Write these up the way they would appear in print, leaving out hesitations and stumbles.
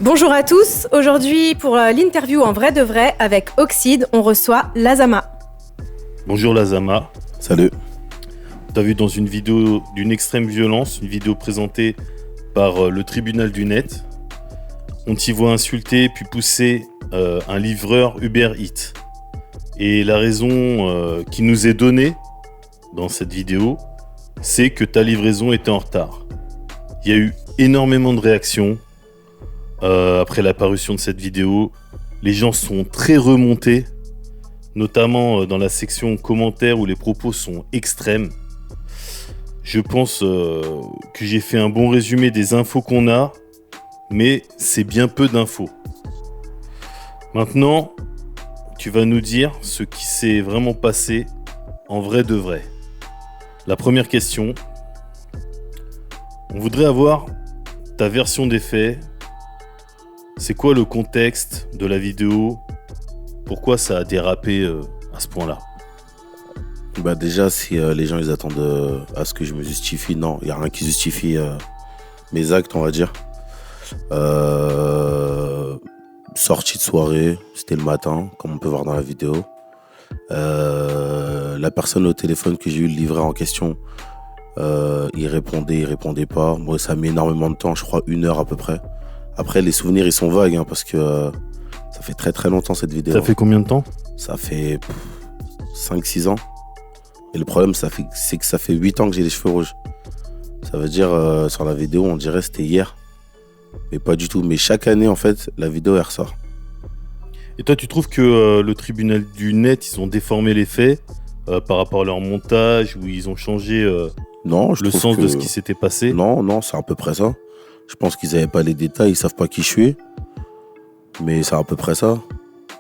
Bonjour à tous, aujourd'hui pour l'interview en vrai de vrai avec Oxide, on reçoit Lazama. Bonjour Lazama. Salut. Tu as vu dans une vidéo d'une extrême violence, une vidéo présentée par le tribunal du net. On t'y voit insulter puis pousser un livreur Uber Eats. Et la raison qui nous est donnée dans cette vidéo, c'est que ta livraison était en retard. Il y a eu énormément de réactions après la parution de cette vidéo. Les gens sont très remontés, notamment dans la section commentaires où les propos sont extrêmes. Je pense que j'ai fait un bon résumé des infos qu'on a, mais c'est bien peu d'infos. Maintenant, tu vas nous dire ce qui s'est vraiment passé en vrai de vrai. La première question, on voudrait avoir ta version des faits. C'est quoi le contexte de la vidéo? Pourquoi ça a dérapé à ce point-là? Bah déjà, si les gens ils attendent à ce que je me justifie, non, il n'y a rien qui justifie mes actes, on va dire. Sortie de soirée, c'était le matin, comme on peut voir dans la vidéo. La personne au téléphone que j'ai eu, le livreur en question, il répondait pas. Moi, ça a mis énormément de temps, je crois 1 heure à peu près. Après, les souvenirs, ils sont vagues, parce que ça fait très très longtemps cette vidéo. Ça fait combien de temps? Ça fait 5-6 ans. Et le problème, c'est que ça fait 8 ans que j'ai les cheveux rouges. Ça veut dire, sur la vidéo, on dirait que c'était hier. Mais pas du tout. Mais chaque année, en fait, la vidéo, elle ressort. Et toi, tu trouves que le tribunal du net, ils ont déformé les faits par rapport à leur montage, où ils ont changé non, le sens de ce qui s'était passé? Non, c'est à peu près ça. Je pense qu'ils n'avaient pas les détails, ils savent pas qui je suis. Mais c'est à peu près ça.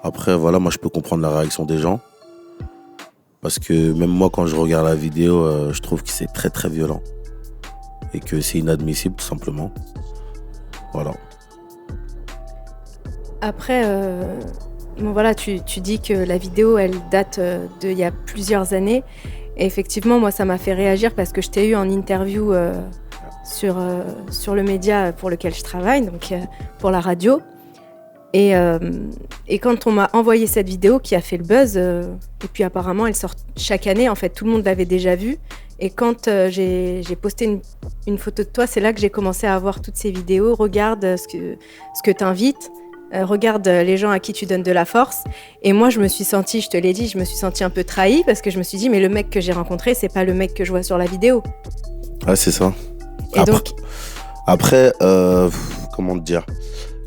Après, voilà, moi, je peux comprendre la réaction des gens. Parce que même moi, quand je regarde la vidéo, je trouve que c'est très, très violent. Et que c'est inadmissible, tout simplement. Voilà. Après, bon, voilà, tu dis que la vidéo, elle date d'il y a plusieurs années. Et effectivement, moi, ça m'a fait réagir parce que je t'ai eu en interview sur le média pour lequel je travaille, donc pour la radio. Et quand on m'a envoyé cette vidéo qui a fait le buzz, et puis apparemment elle sort chaque année, en fait tout le monde l'avait déjà vue. Et quand j'ai posté une photo de toi, c'est là que j'ai commencé à voir toutes ces vidéos. Regarde ce que t'invites, regarde les gens à qui tu donnes de la force. Et moi je me suis sentie, je te l'ai dit, je me suis sentie un peu trahie parce que je me suis dit mais le mec que j'ai rencontré, c'est pas le mec que je vois sur la vidéo. Ah c'est ça. Et après, comment te dire?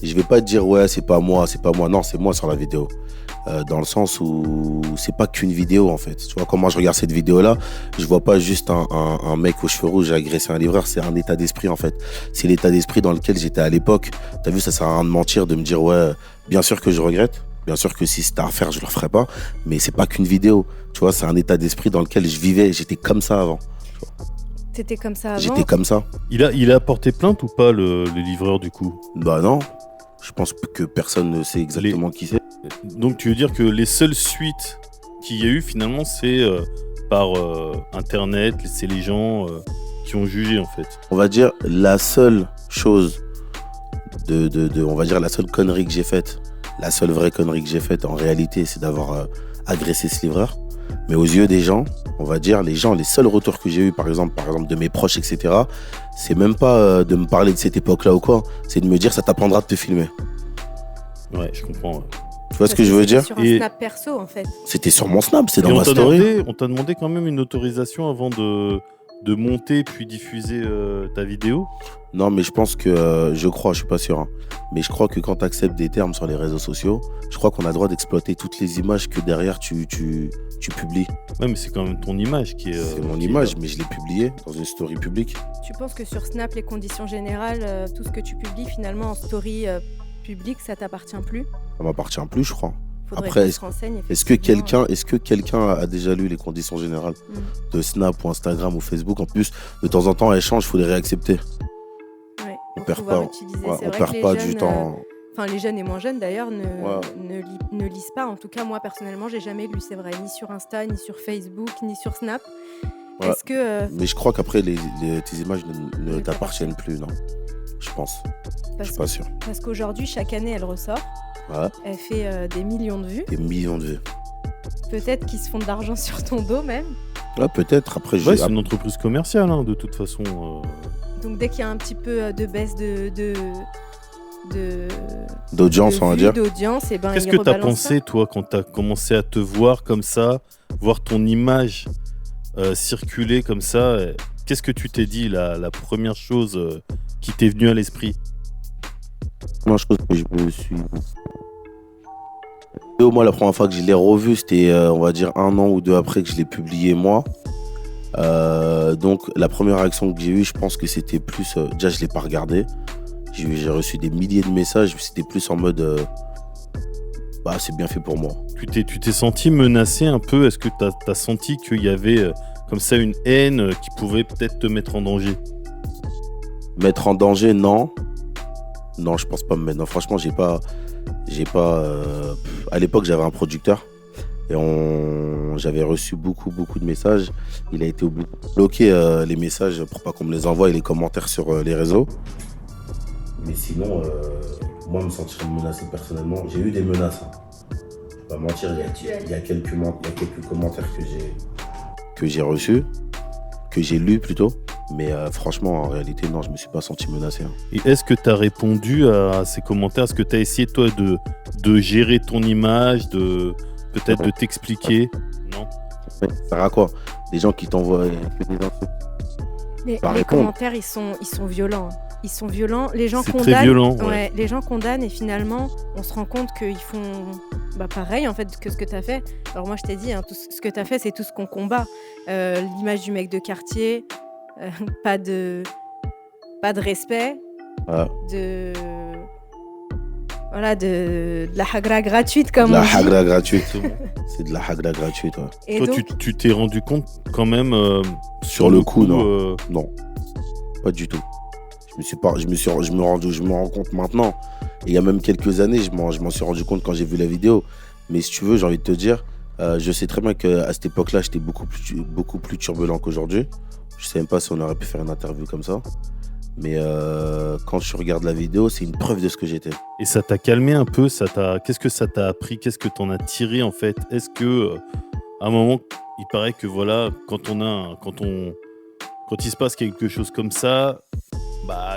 Je vais pas te dire ouais c'est pas moi, non c'est moi sur la vidéo. Dans le sens où c'est pas qu'une vidéo en fait. Tu vois, quand moi je regarde cette vidéo là, je vois pas juste un mec aux cheveux rouges agresser un livreur, c'est un état d'esprit en fait. C'est l'état d'esprit dans lequel j'étais à l'époque. T'as vu, ça sert à rien de mentir, de me dire ouais, bien sûr que je regrette, bien sûr que si c'était à refaire je le referais pas, mais c'est pas qu'une vidéo. Tu vois, c'est un état d'esprit dans lequel je vivais, j'étais comme ça avant. t'étais comme ça avant? J'étais comme ça. Il a porté plainte ou pas le livreur du coup? Bah non. Je pense que personne ne sait exactement qui c'est. Donc tu veux dire que les seules suites qu'il y a eu finalement c'est par internet, c'est les gens qui ont jugé en fait. On va dire la seule chose on va dire la seule connerie que j'ai faite, la seule vraie connerie que j'ai faite en réalité, c'est d'avoir agressé ce livreur. Mais aux yeux des gens, on va dire les seuls retours que j'ai eu par exemple de mes proches, etc. C'est même pas de me parler de cette époque-là ou quoi, c'est de me dire ça t'apprendra de te filmer. Ouais, je comprends. Ouais. Tu vois ce que je veux dire? Sur un snap perso en fait. C'était sur mon snap, c'est dans Et ma story. On t'a demandé quand même une autorisation avant de monter puis diffuser ta vidéo? Non, mais je pense que, je suis pas sûr, mais je crois que quand tu acceptes des termes sur les réseaux sociaux, je crois qu'on a le droit d'exploiter toutes les images que derrière tu publies. Ouais, mais c'est quand même ton image qui est... c'est mon image, mais je l'ai publiée dans une story publique. Tu penses que sur Snap, les conditions générales, tout ce que tu publies finalement en story publique, ça t'appartient plus? Ça m'appartient plus, je crois. Faudrait Après, qu'on se renseigne, est-ce que quelqu'un a déjà lu les conditions générales de Snap ou Instagram ou Facebook? En plus, de temps en temps, elles changent, il faut les réaccepter. Ouais, On perd pas du temps. Enfin, les jeunes et moins jeunes d'ailleurs ne lisent pas. En tout cas, moi personnellement, j'ai jamais lu, c'est vrai, ni sur Insta, ni sur Facebook, ni sur Snap. Ouais. Est-ce que Mais je crois qu'après, tes images ne t'appartiennent plus, non? Je pense. Je suis pas sûr. Parce qu'aujourd'hui, chaque année, elle ressort. Ouais. Elle fait des millions de vues. Des millions de vues. Peut-être qu'ils se font de l'argent sur ton dos même. Ouais, peut-être. Après, Ouais, c'est une entreprise commerciale, hein, de toute façon. Donc dès qu'il y a un petit peu de baisse d'audience, on va dire. D'audience, et ben Qu'est-ce ils que tu as rebalancent pensé, toi, quand tu as commencé à te voir comme ça, voir ton image circuler comme ça? Qu'est-ce que tu t'es dit, la première chose qui t'est venue à l'esprit? Moi, je pense que je me suis. Moi, la première fois que je l'ai revu, c'était, on va dire, 1 an ou 2 après que je l'ai publié, moi. Donc, la première réaction que j'ai eue, je pense que c'était plus. Déjà, je ne l'ai pas regardé. J'ai reçu des milliers de messages. C'était plus en mode. Bah, c'est bien fait pour moi. Tu t'es senti menacé un peu? Est-ce que tu as senti qu'il y avait comme ça une haine qui pouvait peut-être te mettre en danger? Mettre en danger, non. Non, je pense pas me mettre. Non, franchement, j'ai pas. À l'époque, j'avais un producteur et j'avais reçu beaucoup de messages. Il a été obligé de bloquer les messages pour pas qu'on me les envoie et les commentaires sur les réseaux. Mais sinon, moi, me sentir menacé personnellement, j'ai eu des menaces. Hein. Je vais pas mentir, il y a quelques commentaires que j'ai reçus, que j'ai lus plutôt. Mais franchement, en réalité, non, je me suis pas senti menacé. Hein. Et est-ce que tu as répondu à ces commentaires? Est-ce que tu as essayé, toi, de gérer ton image, peut-être de t'expliquer? Non. Ça sert à quoi? Des gens qui t'envoient que des infos. Les commentaires, ils sont violents. Ils sont violents. Les gens C'est condamnent. très violent. Ouais, les gens condamnent et finalement, on se rend compte qu'ils font pareil en fait que ce que tu as fait. Alors moi, je t'ai dit, hein, tout ce que tu as fait, c'est tout ce qu'on combat. L'image du mec de quartier, pas de respect, de la hagra gratuite comme on dit. La hagra gratuite. C'est de la hagra gratuite. Ouais. Et toi, donc, tu t'es rendu compte quand même sur le coup, non. Non, pas du tout. Je me rends compte maintenant. Et il y a même quelques années, je m'en suis rendu compte quand j'ai vu la vidéo. Mais si tu veux, j'ai envie de te dire, je sais très bien qu'à cette époque-là, j'étais beaucoup plus turbulent qu'aujourd'hui. Je sais même pas si on aurait pu faire une interview comme ça. Mais quand je regarde la vidéo, c'est une preuve de ce que j'étais. Et ça t'a calmé un peu? Qu'est-ce que ça t'a appris? Qu'est-ce que t'en as tiré en fait? Est-ce que à un moment, il paraît que voilà, quand il se passe quelque chose comme ça, bah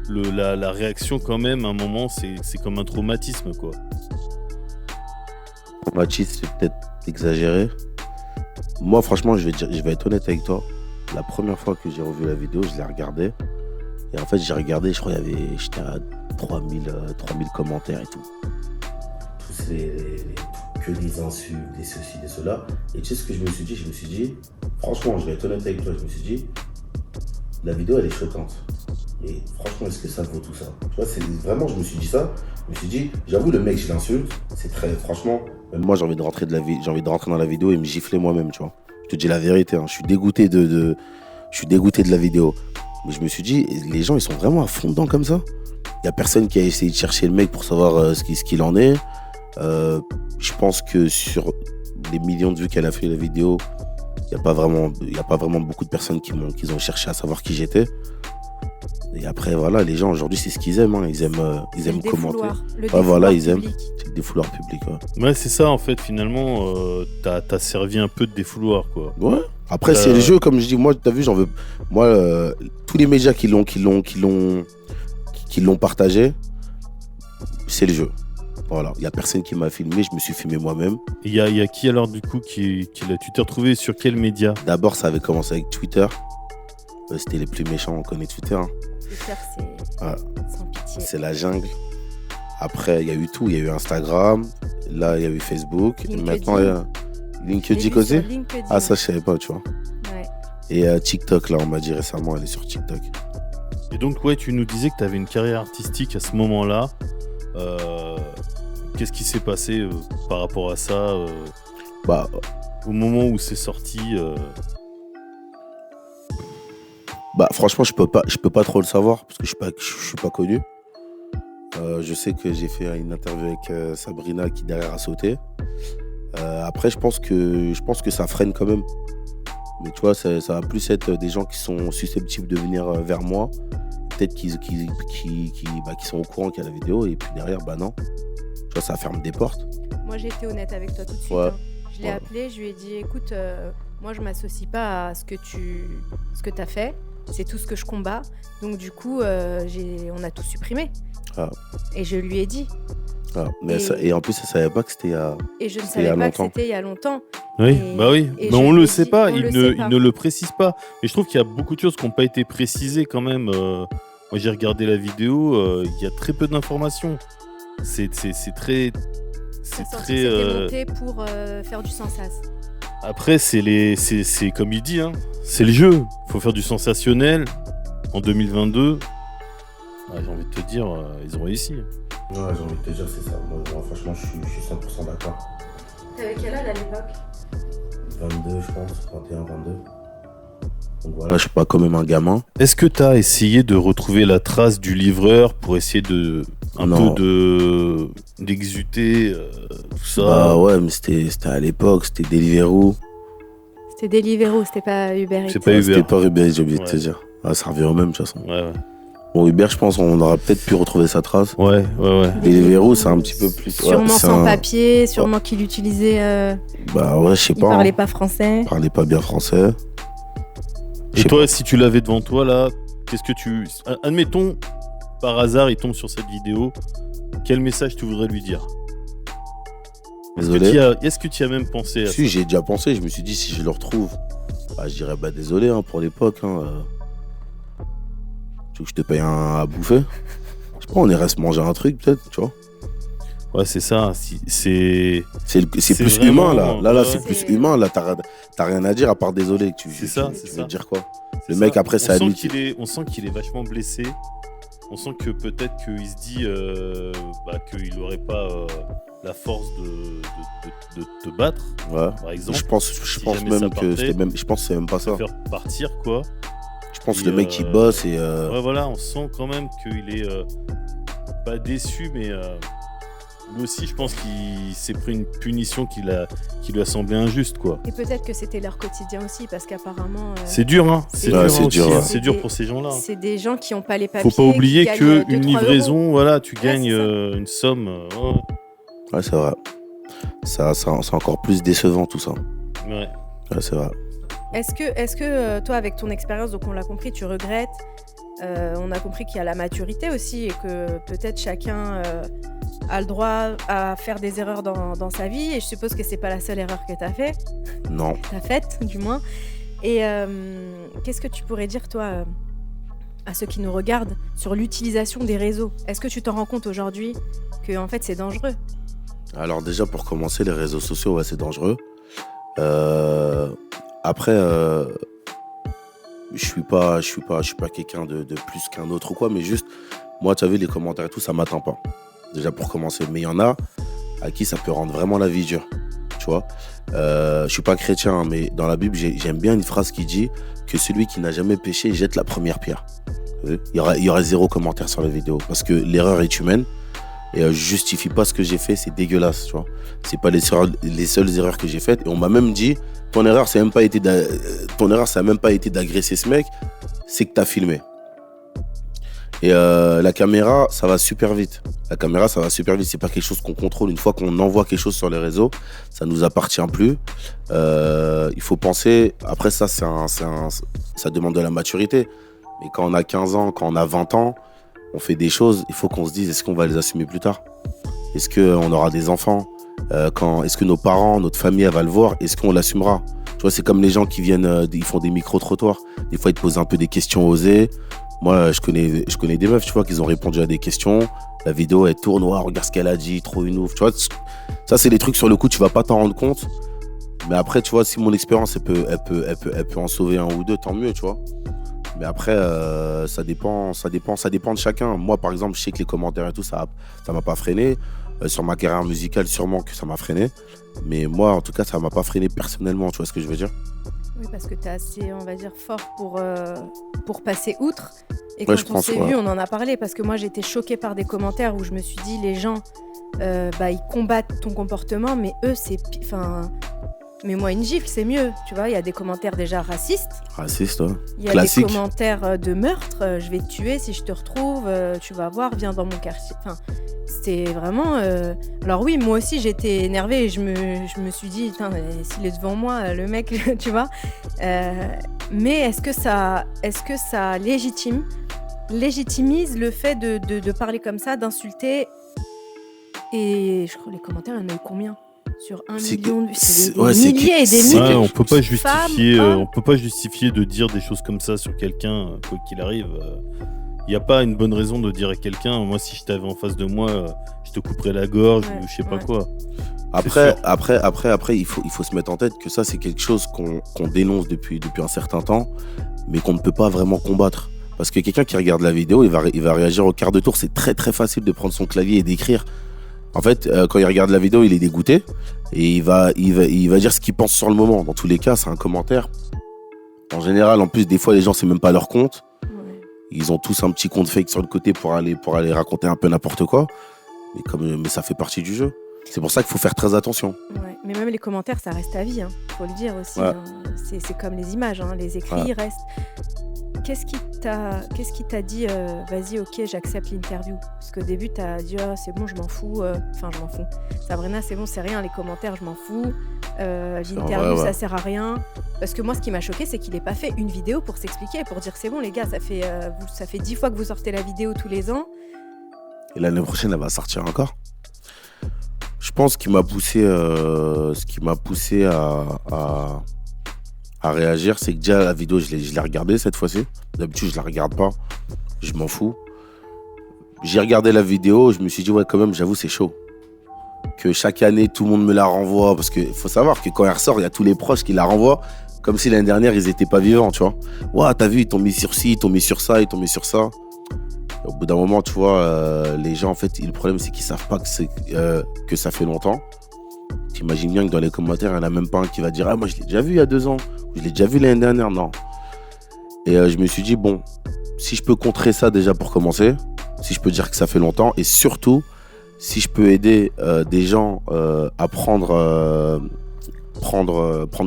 la réaction quand même, à un moment, c'est comme un traumatisme, quoi. Traumatisme, c'est peut-être exagéré. Moi, franchement, je vais être honnête avec toi. La première fois que j'ai revu la vidéo, je l'ai regardée. Et en fait, j'ai regardé, je crois j'étais à 3000 commentaires et tout. Tous que des insultes, des ceci, des cela. Et tu sais ce que je me suis dit? Je me suis dit, franchement, je vais être honnête avec toi, je me suis dit, la vidéo, elle est choquante. Et franchement, est-ce que ça vaut tout ça? Tu vois, c'est vraiment, je me suis dit ça. Je me suis dit, j'avoue, le mec, je l'insulte. C'est très, franchement, même moi, j'ai envie de rentrer dans la vidéo et me gifler moi-même, tu vois. Je te dis la vérité, hein. Je suis dégoûté de la vidéo. Mais je me suis dit, les gens, ils sont vraiment à fond dedans comme ça. Il n'y a personne qui a essayé de chercher le mec pour savoir ce qu'il en est. Je pense que sur les millions de vues qu'elle a fait la vidéo, il n'y a pas vraiment beaucoup de personnes qui ont cherché à savoir qui j'étais. Et après, voilà, les gens aujourd'hui, c'est ce qu'ils aiment. Hein. Ils aiment commenter. Voilà, ils aiment. C'est le défouloir public. Ouais, ouais, c'est ça en fait. Finalement, t'as servi un peu de défouloir, quoi. Ouais. Après, c'est le jeu, comme je dis. Moi, t'as vu, j'en veux. Moi, tous les médias qui l'ont partagé, c'est le jeu. Voilà, il n'y a personne qui m'a filmé, je me suis filmé moi-même. Il y a qui alors du coup tu t'es retrouvé sur quel média? D'abord, ça avait commencé avec Twitter. C'était les plus méchants, on connaît Twitter. Hein. Twitter, c'est sans pitié. C'est la jungle. Après, il y a eu tout. Il y a eu Instagram. Là, il y a eu Facebook. LinkedIn. Maintenant, il y a LinkedIn aussi. Ah, ça, je savais pas, tu vois. Ouais. Et TikTok, là, on m'a dit récemment, elle est sur TikTok. Et donc, ouais, tu nous disais que tu avais une carrière artistique à ce moment-là. Qu'est-ce qui s'est passé par rapport à ça au moment où c'est sorti franchement, je peux pas trop le savoir parce que je suis pas connu. Je sais que j'ai fait une interview avec Sabrina qui derrière a sauté. Après, je pense que ça freine quand même. Mais tu vois, ça va plus être des gens qui sont susceptibles de venir vers moi. Peut-être qui sont au courant qu'il y a la vidéo et puis derrière, bah non. Tu vois, ça ferme des portes. Moi, j'ai été honnête avec toi tout de suite. Ouais. Hein. Je l'ai appelé, je lui ai dit, écoute, moi, je m'associe pas à ce que tu as fait. C'est tout ce que je combats. Donc, du coup, on a tout supprimé. Ah. Et je lui ai dit. Ah. Et en plus, elle savait pas que c'était Et je ne savais pas que c'était il y a longtemps. Oui, oui. Mais on le sait pas. Il ne le précise pas. Et je trouve qu'il y a beaucoup de choses qui n'ont pas été précisées quand même. Moi, j'ai regardé la vidéo. Il y a très peu d'informations. C'est très... C'était monté pour faire du sensas. Après, c'est comme il dit, hein, c'est le jeu. Il faut faire du sensationnel en 2022. J'ai envie de te dire, ils ont réussi. Ouais, j'ai envie de te dire, c'est ça. Moi, franchement, je suis 100% d'accord. T'avais quel âge à l'époque ? 22, je pense, 21, 22. Donc voilà, je suis pas quand même un gamin. Est-ce que tu as essayé de retrouver la trace du livreur pour essayer d'exuter tout ça? Bah ouais, mais c'était à l'époque, c'était Deliveroo. C'était Deliveroo, c'était pas Uber Eats. C'était pas Uber Eats, j'ai oublié de te dire. Ça revient au même de toute façon. Ouais. Bon, Uber, je pense on aurait peut-être pu retrouver sa trace. Ouais. Deliveroo, c'est un petit peu plus... Sûrement sans papier, sûrement qu'il utilisait... Bah ouais, je sais pas. Il parlait pas français. Il parlait pas bien français. Et toi, si tu l'avais devant toi, là, qu'est-ce que tu... Admettons, par hasard, il tombe sur cette vidéo. Quel message tu voudrais lui dire? Désolé. Est-ce que tu y as même pensé à ça? Si, j'ai déjà pensé. Je me suis dit, si je le retrouve, je dirais, désolé pour l'époque. Tu veux que je te paye à bouffer? Je sais pas, on reste manger un truc, peut-être, tu vois. Ouais, c'est ça. C'est plus vraiment, humain, là. Là, c'est plus humain. Là, t'as rien à dire à part désolé. Tu veux dire quoi? Le mec, après, c'est à lui. On sent qu'il est vachement blessé. On sent que peut-être qu'il se dit qu'il n'aurait pas la force de te battre, par exemple. Je pense même que c'est même pas ça. Faire partir, quoi. Je pense que le mec, il bosse et... Ouais, voilà, on sent quand même qu'il est pas déçu, mais... Lui aussi, je pense qu'il s'est pris une punition qui lui a semblé injuste, quoi. Et peut-être que c'était leur quotidien aussi, parce qu'apparemment... c'est dur, hein. C'est dur pour ces gens-là. C'est des gens qui n'ont pas les papiers. Faut pas oublier qu'une livraison, voilà, tu gagnes une somme. Ouais, c'est vrai. C'est encore plus décevant, tout ça. Ouais, c'est vrai. Est-ce que toi, avec ton expérience, donc on l'a compris, tu regrettes. On a compris qu'il y a la maturité aussi et que peut-être chacun a le droit à faire des erreurs dans sa vie. Et je suppose que c'est pas la seule erreur que tu as fait. Non. T'as faite, du moins. Et qu'est-ce que tu pourrais dire, toi, à ceux qui nous regardent, sur l'utilisation des réseaux? Est-ce que tu t'en rends compte aujourd'hui que en fait, c'est dangereux? Alors déjà, pour commencer, les réseaux sociaux, ouais, c'est dangereux. Après... Je suis pas quelqu'un de plus qu'un autre ou quoi, mais juste, moi, tu as vu, les commentaires et tout, ça m'atteint pas. Déjà pour commencer. Mais il y en a à qui ça peut rendre vraiment la vie dure. Tu vois, je suis pas chrétien, mais dans la Bible, j'aime bien une phrase qui dit que celui qui n'a jamais péché jette la première pierre. Il y aurait 0 commentaire sur la vidéo parce que l'erreur est humaine et je justifie pas ce que j'ai fait, c'est dégueulasse, tu vois. C'est pas les seules erreurs que j'ai faites. Et on m'a même dit, ton erreur, ça n'a même pas été d'agresser ce mec, c'est que t'as filmé. Et la caméra, ça va super vite. C'est pas quelque chose qu'on contrôle. Une fois qu'on envoie quelque chose sur les réseaux, ça nous appartient plus. Il faut penser. Après ça, ça demande de la maturité. Mais quand on a 15 ans, quand on a 20 ans, on fait des choses. Il faut qu'on se dise, est-ce qu'on va les assumer plus tard? Est-ce qu'on aura des enfants? Est-ce que nos parents, notre famille, elle va le voir? Est-ce qu'on l'assumera? Tu vois, c'est comme les gens qui viennent, ils font des micro-trottoirs. Des fois, ils te posent un peu des questions osées. Moi, je connais des meufs, tu vois, qui ont répondu à des questions. La vidéo, elle tourne, regarde ce qu'elle a dit, trop une ouf. Tu vois, ça, c'est des trucs sur le coup, tu vas pas t'en rendre compte. Mais après, tu vois, si mon expérience, elle peut en sauver un ou deux, tant mieux, tu vois. Mais après, ça dépend de chacun. Moi, par exemple, je sais que les commentaires et tout, ça m'a pas freiné. Sur ma carrière musicale, sûrement que ça m'a freiné. Mais moi, en tout cas, ça m'a pas freiné personnellement, tu vois ce que je veux dire? Oui, parce que tu es assez, on va dire, fort pour passer outre. Et ouais, quand on s'est vu, on en a parlé. Parce que moi, j'ai été choquée par des commentaires où je me suis dit, les gens, ils combattent ton comportement, mais eux, Mais moi, une gifle, c'est mieux. Tu vois, il y a des commentaires déjà racistes. Raciste, ouais. Il y a Classique. des commentaires de meurtre. Je vais te tuer si je te retrouve. Tu vas voir, viens dans mon quartier. Enfin, c'était vraiment... Alors oui, moi aussi, j'étais énervée. Et je me suis dit, s'il est devant moi, le mec, tu vois. Mais est-ce que ça légitimise le fait de parler comme ça, d'insulter? Et je crois les commentaires, il y en a eu combien? Sur 1 million de vues, c'est des milliers et des milliers. Ouais, on peut pas justifier, femmes, on peut pas justifier de dire des choses comme ça sur quelqu'un, quoi qu'il arrive. Il y a pas une bonne raison de dire à quelqu'un, moi si je t'avais en face de moi, je te couperais la gorge ou je sais pas quoi. Après, il faut se mettre en tête que ça, c'est quelque chose qu'on dénonce depuis un certain temps, mais qu'on ne peut pas vraiment combattre. Parce que quelqu'un qui regarde la vidéo, il va réagir au quart de tour. C'est très très facile de prendre son clavier et d'écrire. En fait, quand il regarde la vidéo, il est dégoûté et il va dire ce qu'il pense sur le moment. Dans tous les cas, c'est un commentaire. En général, en plus, des fois, les gens, c'est même pas leur compte. Ouais. Ils ont tous un petit compte fake sur le côté pour aller raconter un peu n'importe quoi. Mais ça fait partie du jeu. C'est pour ça qu'il faut faire très attention. Ouais. Mais même les commentaires, ça reste à vie. Faut le dire aussi. Ouais. C'est comme les images. Les écrits restent. Qu'est-ce qui t'a dit vas-y, ok, j'accepte l'interview? Parce qu'au début, t'as dit c'est bon, je m'en fous. Enfin, je m'en fous. Sabrina, c'est bon, c'est rien. Les commentaires, je m'en fous. L'interview, ça sert à rien. Parce que moi, ce qui m'a choqué, c'est qu'il n'ait pas fait une vidéo pour s'expliquer, pour dire c'est bon, les gars, ça fait 10 fois que vous sortez la vidéo tous les ans. Et l'année prochaine, elle va sortir encore. Je pense qu'il m'a poussé, à réagir, c'est que déjà la vidéo, je l'ai regardée cette fois-ci. D'habitude, je la regarde pas. Je m'en fous. J'ai regardé la vidéo, je me suis dit, ouais, quand même, j'avoue, c'est chaud. Que chaque année, tout le monde me la renvoie. Parce qu'il faut savoir que quand elle ressort, il y a tous les proches qui la renvoient. Comme si l'année dernière, ils étaient pas vivants, tu vois. Ouais, t'as vu, ils t'ont mis sur ci, ils t'ont mis sur ça, ils t'ont mis sur ça. Et au bout d'un moment, tu vois, les gens, en fait, le problème, c'est qu'ils savent pas que ça fait longtemps. T'imagines bien que dans les commentaires, il n'y en a même pas un qui va dire « Ah, moi, je l'ai déjà vu il y a 2 ans. Je l'ai déjà vu l'année dernière. » Non. Et je me suis dit, bon, si je peux contrer ça déjà pour commencer, si je peux dire que ça fait longtemps, et surtout, si je peux aider des gens à prendre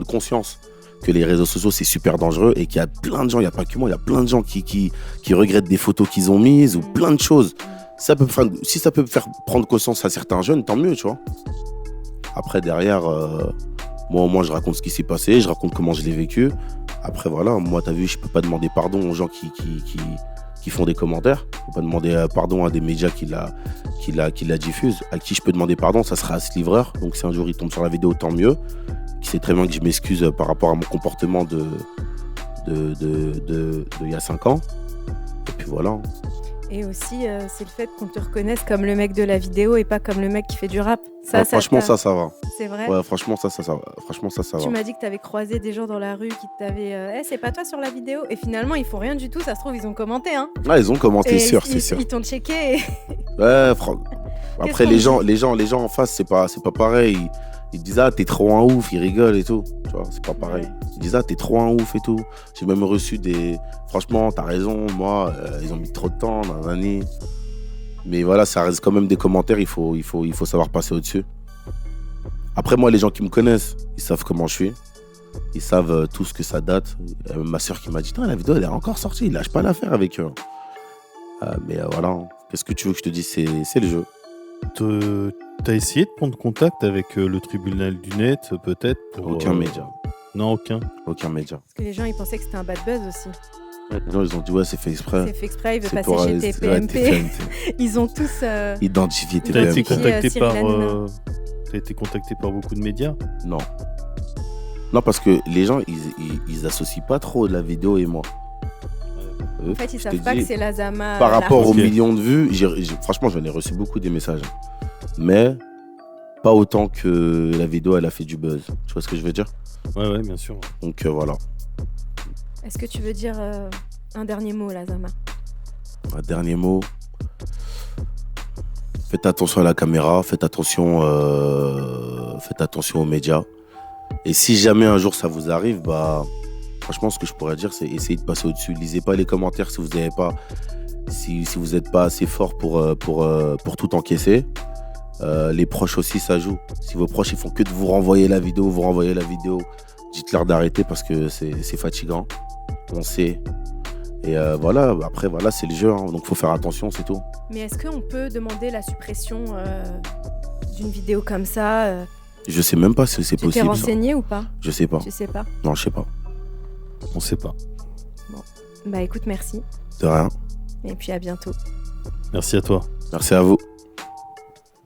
conscience que les réseaux sociaux, c'est super dangereux et qu'il y a plein de gens, il n'y a pas que moi, il y a plein de gens qui regrettent des photos qu'ils ont mises ou plein de choses. Si ça peut me faire prendre conscience à certains jeunes, tant mieux, tu vois. Après, derrière, moi, au moins, je raconte ce qui s'est passé, je raconte comment je l'ai vécu. Après, voilà, moi, t'as vu, je peux pas demander pardon aux gens qui font des commentaires. Je peux pas demander pardon à des médias qui la diffusent. À qui je peux demander pardon, ça sera à ce livreur. Donc, si un jour il tombe sur la vidéo, tant mieux. Qui sait très bien que je m'excuse par rapport à mon comportement de il y a 5 ans. Et puis voilà. Et aussi, c'est le fait qu'on te reconnaisse comme le mec de la vidéo et pas comme le mec qui fait du rap. Ça, ouais, franchement, ça va. C'est vrai? Ouais, franchement, ça va. Franchement, ça va. Tu m'as dit que tu avais croisé des gens dans la rue qui t'avaient c'est pas toi sur la vidéo? Et finalement, ils font rien du tout. Ça se trouve, ils ont commenté. Hein. Ouais, ils ont commenté, c'est sûr. Ils t'ont checké. Ouais, après, les gens en face, c'est pas pareil. Ils disent t'es trop un ouf, ils rigolent et tout. Tu vois, c'est pas pareil. Ils disent t'es trop un ouf et tout. J'ai même reçu franchement, t'as raison, moi, ils ont mis trop de temps dans l'année. Mais voilà, ça reste quand même des commentaires, il faut savoir passer au-dessus. Après, moi, les gens qui me connaissent, ils savent comment je suis. Ils savent tout ce que ça date. Ma soeur qui m'a dit la vidéo, elle est encore sortie, il lâche pas l'affaire avec eux. Mais voilà, qu'est-ce que tu veux que je te dise, c'est le jeu. T'as essayé de prendre contact avec le tribunal du net, peut-être pour, Aucun média. Non, aucun. Aucun média. Parce que les gens, ils pensaient que c'était un bad buzz aussi. Ouais, les gens, ils ont dit, ouais, c'est fait exprès. C'est fait exprès, il veut passer chez TPMP. Ils ont tous identifié TPMP. T'as été contacté par beaucoup de médias? Non. Non, parce que les gens, ils associent pas trop la vidéo et moi. En fait, ils savent pas que c'est Lazama. Par rapport aux millions de vues, franchement, j'en ai reçu beaucoup des messages. Mais pas autant que la vidéo, elle a fait du buzz. Tu vois ce que je veux dire? Ouais, bien sûr. Donc voilà. Est-ce que tu veux dire un dernier mot, Lazama? Un dernier mot. Faites attention à la caméra, faites attention aux médias. Et si jamais un jour ça vous arrive, franchement, ce que je pourrais dire, c'est essayer de passer au-dessus. Lisez pas les commentaires si vous n'avez pas, si vous n'êtes pas assez fort pour tout encaisser. Les proches aussi, ça joue. Si vos proches ils font que de vous renvoyer la vidéo, dites-leur d'arrêter parce que c'est fatigant. On sait. Et voilà, après, voilà, c'est le jeu, hein, donc faut faire attention, c'est tout. Mais est-ce qu'on peut demander la suppression d'une vidéo comme ça Je sais même pas si c'est possible. Tu t'es renseigné ou pas? Je sais pas. Tu sais pas? Non, je sais pas. On sait pas. Bon. Bah écoute, merci. De rien. Et puis à bientôt. Merci à toi. Merci à vous.